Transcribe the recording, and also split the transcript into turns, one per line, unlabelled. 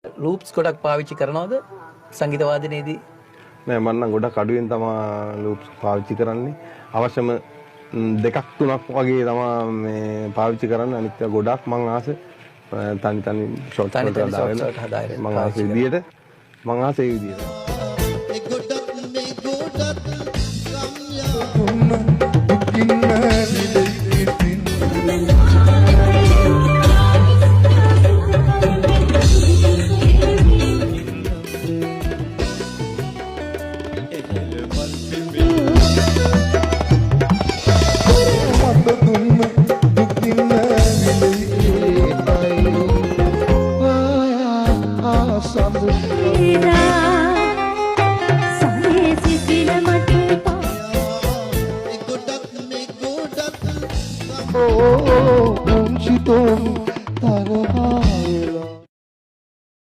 Loops ගොඩක් පාවිච්චි කරනවද සංගීත වාදනයේදී?
නෑ මම නම් ගොඩක් අඩුවෙන් තමයි ලූප්ස් පාවිච්චි කරන්නේ. අවශ්‍යම දෙකක් තුනක් වගේ තමයි මේ පාවිච්චි කරන්නේ. අනිත් ඒවා ගොඩක් මම ආසේ තනි ෂොට් හදාගෙන මම ආසේ විදියට මම ආසේ ඒ විදියට.
Samudra